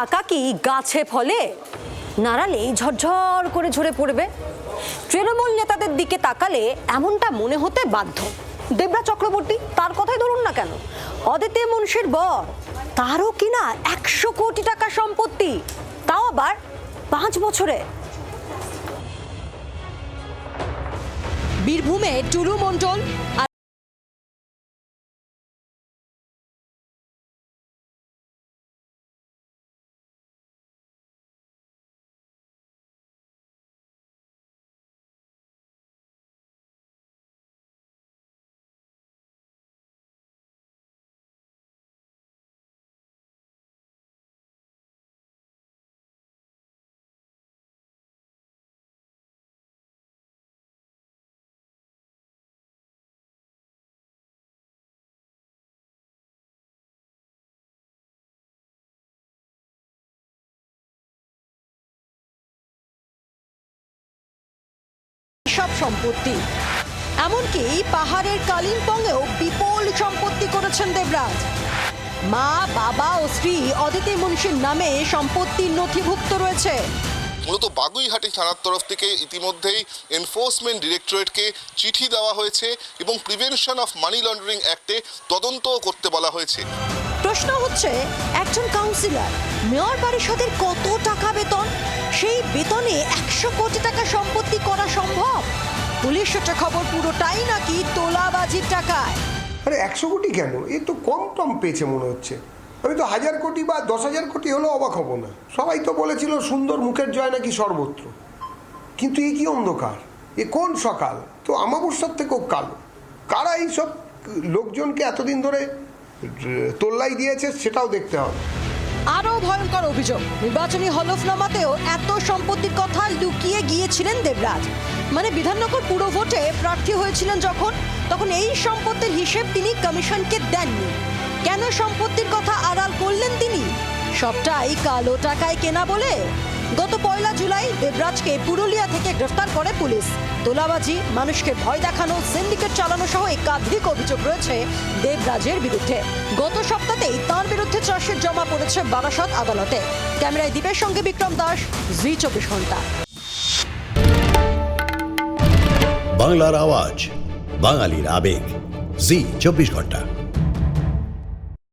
টাকা কি গাছে ফলে? নাড়ালেই ঝরঝর করে ঝরে পড়বে। তৃণমূল নেতাদের দিকে তাকালে এমনটা মনে হতে বাধ্য। দেবরাজ চক্রবর্তী, তার কথাই ধরুন না কেন, অদিতি মুন্সির বর, তারও কিনা 100 কোটি টাকা সম্পত্তি, তাও আবার 5 বছরে। বীরভূমে টুলু মণ্ডল আর সব সম্পত্তি, এমনকি পাহাড়ের কালিম্পংয়েও বিপুল সম্পত্তি করেছেন দেবরাজ। মা, বাবা ও স্ত্রী অদিতি মুন্সির নামে সম্পত্তির নথিভুক্ত রয়েছে। মূলত বাগুইহাটি থানার তরফ থেকে ইতিমধ্যেই এনফোর্সমেন্ট ডিরেক্টরেটকে চিঠি দেওয়া হয়েছে এবং প্রিভেনশন অফ মানি লন্ডারিং অ্যাক্টে তদন্তও করতে বলা হয়েছে। প্রশ্ন হচ্ছে, একজন কাউন্সিলর, মেয়র পরিষদের কত টাকা বেতন? সেই বেতনে 100 কোটি টাকা সম্পত্তি করা সম্ভব? পুলিশ সূত্রে খবর পুরোটাই নাকি তোলাবাজির টাকায়। আরে 100 কোটি কেন? এ তো কম টম পেয়েছে মনে হচ্ছে। আমি তো 1000 কোটি বা 10,000 কোটি হলেও অবাক হব না। সবাই তো বলেছিল সুন্দর মুখের জয় নাকি সর্বত্র, কিন্তু এ কি অন্ধকার, এ কোন সকাল? তো আমাবস্যার থেকেও কালো। কারা এইসব লোকজনকে এতদিন ধরে তোল্লাই দিয়েছে সেটাও দেখতে হবে। আরও ভয়ঙ্কর অভিযোগ, নির্বাচনী হলফনামাতেও এত সম্পত্তির কথা লুকিয়ে গিয়েছিলেন দেবরাজ। মানে বিধাননগর পুর ভোটে প্রার্থী হয়েছিলেন তখন এই সম্পত্তির হিসেব তিনি কমিশনকে দেননি। কেন সম্পত্তির কথা আড়াল করলেন তিনি? সবটাই কালো টাকায় কেনা বলে। গত 1 জুলাই দেবরাজকে পুরুলিয়া থেকে গ্রেফতার করে পুলিশ। তোলাবাজি, মানুষকে ভয় দেখানো, সিন্ডিকেট চালানো সহ একাধিক অভিযোগ রয়েছে দেবরাজের বিরুদ্ধে। গত সপ্তাহেই তাঁর বিরুদ্ধে চার্জশিট জমা পড়েছে বারাসত আদালতে। ক্যামেরায় দীপের সঙ্গে বিক্রম দাস, জি 24 ঘন্টা। বাংলার আওয়াজ, বাঙালির আবেগ, জি 24 ঘন্টা।